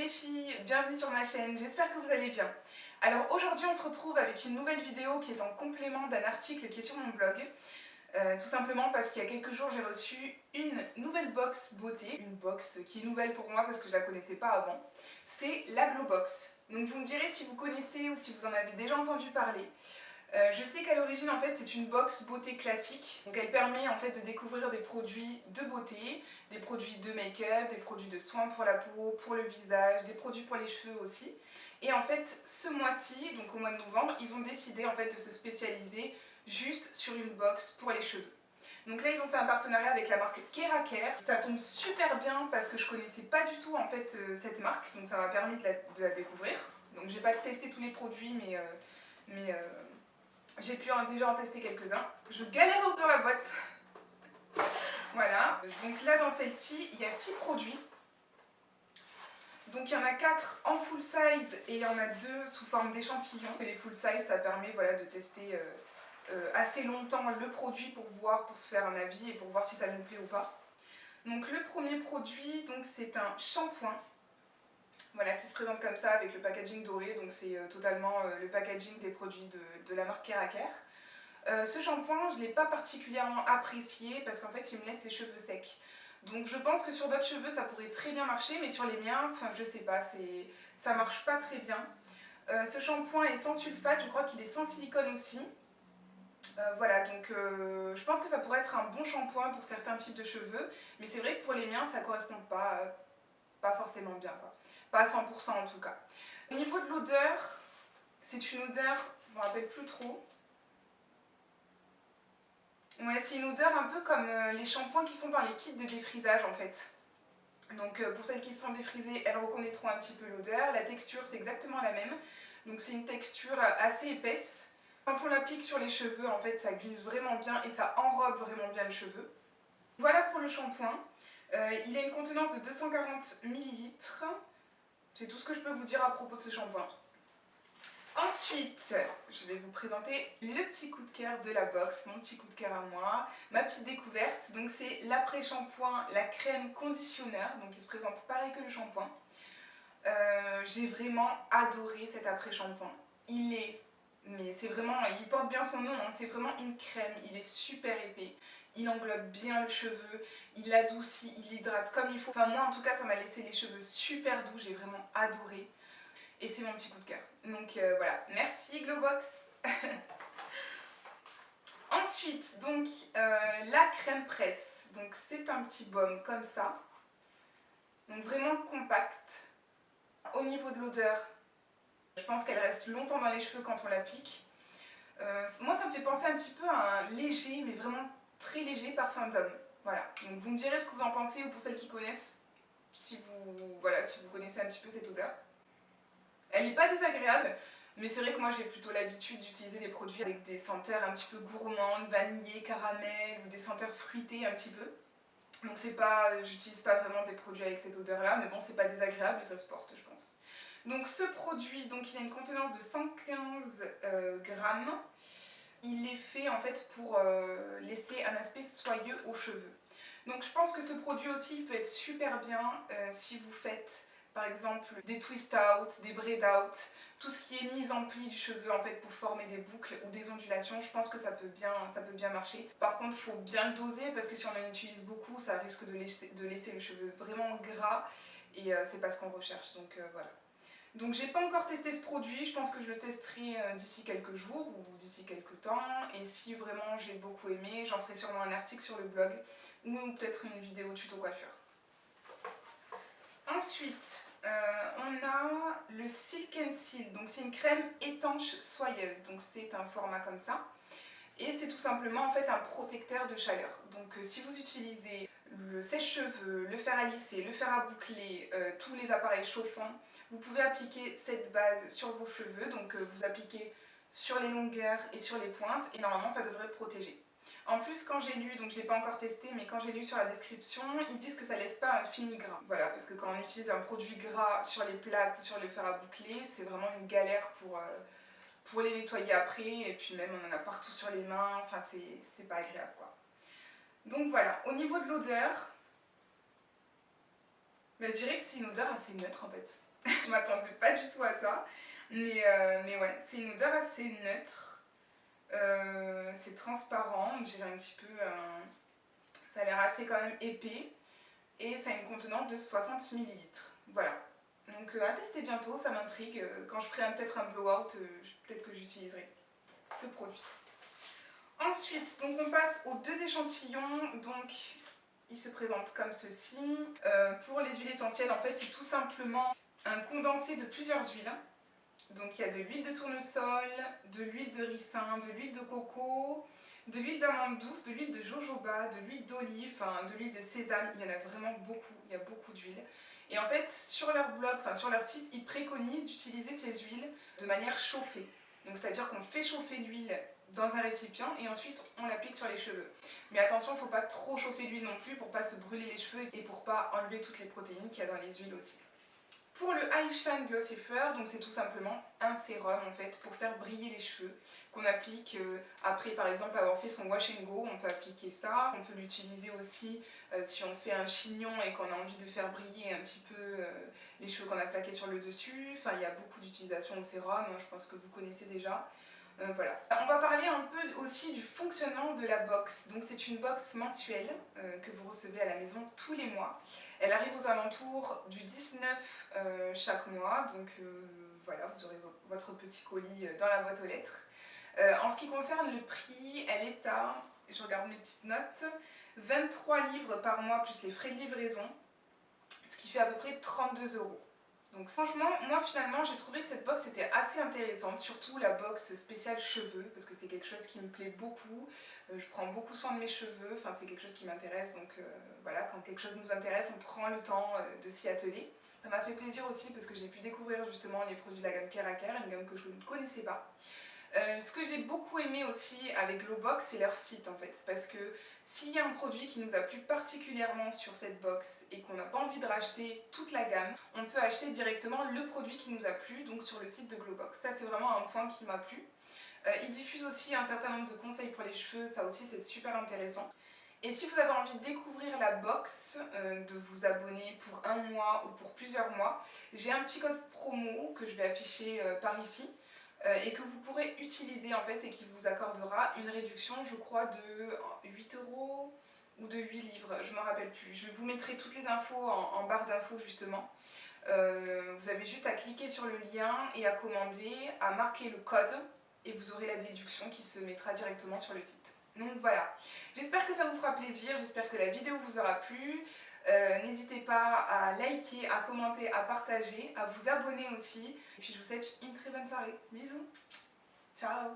les filles, bienvenue sur ma chaîne, j'espère que vous allez bien. Alors aujourd'hui on se retrouve avec une nouvelle vidéo qui est en complément d'un article qui est sur mon blog. Tout simplement parce qu'il y a quelques jours j'ai reçu une nouvelle box beauté, une box qui est nouvelle pour moi parce que je ne la connaissais pas avant. C'est la Glow Box. Donc vous me direz si vous connaissez ou si vous en avez déjà entendu parler. Je sais qu'à l'origine en fait c'est une box beauté classique, donc elle permet en fait de découvrir des produits de beauté, des produits de make-up, des produits de soins pour la peau, pour le visage, des produits pour les cheveux aussi. Et en fait ce mois-ci, donc au mois de novembre, ils ont décidé en fait de se spécialiser juste sur une box pour les cheveux. Donc là ils ont fait un partenariat avec la marque Keraker. Ça tombe super bien parce que je connaissais pas du tout en fait cette marque, donc ça m'a permis de la découvrir. Donc j'ai pas testé tous les produits mais j'ai pu déjà en tester quelques-uns. Je galère à ouvrir la boîte. Voilà. Donc là, dans celle-ci, il y a 6 produits. Donc il y en a 4 en full size et il y en a 2 sous forme d'échantillons. Les full size, ça permet voilà, de tester assez longtemps le produit pour voir, pour se faire un avis et pour voir si ça nous plaît ou pas. Donc le premier produit, c'est un shampoing. Voilà, qui se présente comme ça avec le packaging doré. Donc c'est totalement le packaging des produits de la marque Keraker. Ce shampoing, je ne l'ai pas particulièrement apprécié parce qu'en fait, il me laisse les cheveux secs. Donc je pense que sur d'autres cheveux, ça pourrait très bien marcher, mais sur les miens, enfin je sais pas, ça marche pas très bien. Ce shampoing est sans sulfate, je crois qu'il est sans silicone aussi. Voilà, donc je pense que ça pourrait être un bon shampoing pour certains types de cheveux, mais c'est vrai que pour les miens, ça correspond pas forcément bien, quoi. Pas à 100% en tout cas. Au niveau de l'odeur, c'est une odeur, je ne me rappelle plus trop. Ouais, c'est une odeur un peu comme les shampoings qui sont dans les kits de défrisage en fait. Donc pour celles qui se sont défrisées, elles reconnaîtront un petit peu l'odeur. La texture, c'est exactement la même. Donc c'est une texture assez épaisse. Quand on l'applique sur les cheveux, en fait, ça glisse vraiment bien et ça enrobe vraiment bien le cheveu. Voilà pour le shampoing. Il a une contenance de 240 ml. C'est tout ce que je peux vous dire à propos de ce shampoing. Ensuite, je vais vous présenter le petit coup de cœur de la box, mon petit coup de cœur à moi, ma petite découverte. Donc c'est l'après-shampoing, la crème conditionneur, donc il se présente pareil que le shampoing. J'ai vraiment adoré cet après-shampoing. Mais c'est vraiment, il porte bien son nom, hein, c'est vraiment une crème, il est super épais. Il englobe bien le cheveu, il adoucit, il hydrate comme il faut. Enfin moi en tout cas ça m'a laissé les cheveux super doux, j'ai vraiment adoré. Et c'est mon petit coup de cœur. Donc voilà, merci Glowbox. Ensuite, la crème presse. Donc c'est un petit baume comme ça. Donc vraiment compact. Au niveau de l'odeur, je pense qu'elle reste longtemps dans les cheveux quand on l'applique. Moi ça me fait penser un petit peu à un léger, mais vraiment très léger parfum d'homme. Voilà, donc vous me direz ce que vous en pensez ou pour celles qui connaissent, si vous connaissez un petit peu cette odeur. Elle n'est pas désagréable, mais c'est vrai que moi j'ai plutôt l'habitude d'utiliser des produits avec des senteurs un petit peu gourmandes, vanillées, caramel ou des senteurs fruitées un petit peu. Donc j'utilise pas vraiment des produits avec cette odeur là, mais bon c'est pas désagréable et ça se porte je pense. Donc ce produit, il a une contenance de 115 grammes. Il est fait en fait pour laisser un aspect soyeux aux cheveux. Donc je pense que ce produit aussi peut être super bien si vous faites par exemple des twist out, des braid out, tout ce qui est mise en pli du cheveu en fait pour former des boucles ou des ondulations, je pense que ça peut bien marcher. Par contre, il faut bien le doser parce que si on en utilise beaucoup, ça risque de laisser le cheveu vraiment gras et c'est pas ce qu'on recherche, donc voilà. Donc j'ai pas encore testé ce produit, je pense que je le testerai d'ici quelques jours ou d'ici quelques temps. Et si vraiment j'ai beaucoup aimé, j'en ferai sûrement un article sur le blog ou peut-être une vidéo tuto coiffure. Ensuite, on a le Silk and Seal, donc c'est une crème étanche soyeuse, donc c'est un format comme ça. Et c'est tout simplement en fait un protecteur de chaleur. Donc si vous utilisez le sèche-cheveux, le fer à lisser, le fer à boucler, tous les appareils chauffants, vous pouvez appliquer cette base sur vos cheveux. Donc vous appliquez sur les longueurs et sur les pointes et normalement ça devrait protéger. En plus quand j'ai lu, donc je ne l'ai pas encore testé, mais quand j'ai lu sur la description, ils disent que ça ne laisse pas un fini gras. Voilà, parce que quand on utilise un produit gras sur les plaques ou sur le fer à boucler, c'est vraiment une galère pour les nettoyer après, et puis même on en a partout sur les mains, enfin c'est pas agréable quoi. Donc voilà, au niveau de l'odeur, Mais je dirais que c'est une odeur assez neutre en fait. Je m'attendais pas du tout à ça. Mais ouais, c'est une odeur assez neutre. C'est transparent, on dirait un petit peu... ça a l'air assez quand même épais. Et ça a une contenance de 60 millilitres. Voilà. Donc à tester bientôt, ça m'intrigue. Quand je ferai peut-être un blowout, peut-être que j'utiliserai ce produit. Ensuite, donc on passe aux 2 échantillons. Donc il se présente comme ceci. Pour les huiles essentielles, en fait, c'est tout simplement un condensé de plusieurs huiles. Donc il y a de l'huile de tournesol, de l'huile de ricin, de l'huile de coco, de l'huile d'amande douce, de l'huile de jojoba, de l'huile d'olive, de l'huile de sésame. Il y en a vraiment beaucoup, il y a beaucoup d'huiles. Et en fait, sur leur blog, sur leur site, ils préconisent d'utiliser ces huiles de manière chauffée. Donc c'est-à-dire qu'on fait chauffer l'huile dans un récipient et ensuite on l'applique sur les cheveux. Mais attention, il ne faut pas trop chauffer l'huile non plus pour ne pas se brûler les cheveux et pour ne pas enlever toutes les protéines qu'il y a dans les huiles aussi. Pour le Eye Shine Glossifier, donc c'est tout simplement un sérum en fait pour faire briller les cheveux qu'on applique après par exemple avoir fait son wash and go, on peut appliquer ça. On peut l'utiliser aussi si on fait un chignon et qu'on a envie de faire briller un petit peu les cheveux qu'on a plaqués sur le dessus. Enfin il y a beaucoup d'utilisations au sérum, hein, je pense que vous connaissez déjà. Voilà. On va parler un peu aussi du fonctionnement de la box. Donc c'est une box mensuelle que vous recevez à la maison tous les mois. Elle arrive aux alentours du 19 chaque mois. Donc voilà, vous aurez votre petit colis dans la boîte aux lettres. En ce qui concerne le prix, elle est à, je regarde mes petites notes, 23 livres par mois plus les frais de livraison, ce qui fait à peu près 32 €. Donc franchement, moi finalement j'ai trouvé que cette box était assez intéressante, surtout la box spéciale cheveux, parce que c'est quelque chose qui me plaît beaucoup. Je prends beaucoup soin de mes cheveux, enfin c'est quelque chose qui m'intéresse, donc voilà, quand quelque chose nous intéresse, on prend le temps de s'y atteler. Ça m'a fait plaisir aussi parce que j'ai pu découvrir justement les produits de la gamme Keraker, une gamme que je ne connaissais pas. Ce que j'ai beaucoup aimé aussi avec Glowbox, c'est leur site en fait, parce que s'il y a un produit qui nous a plu particulièrement sur cette box et qu'on n'a pas envie de racheter toute la gamme, on peut acheter directement le produit qui nous a plu, donc sur le site de Glowbox. Ça c'est vraiment un point qui m'a plu. Ils diffusent aussi un certain nombre de conseils pour les cheveux, ça aussi c'est super intéressant. Et si vous avez envie de découvrir la box, de vous abonner pour un mois ou pour plusieurs mois, j'ai un petit code promo que je vais afficher par ici et que vous pourrez utiliser en fait et qui vous accordera une réduction, je crois, de 8 € ou de 8 livres, je ne me rappelle plus. Je vous mettrai toutes les infos en barre d'infos justement. Vous avez juste à cliquer sur le lien et à commander, à marquer le code et vous aurez la déduction qui se mettra directement sur le site. Donc voilà, j'espère que ça vous fera plaisir, j'espère que la vidéo vous aura plu. N'hésitez pas à liker, à commenter, à partager, à vous abonner aussi. Et puis je vous souhaite une très bonne soirée. Bisous, ciao.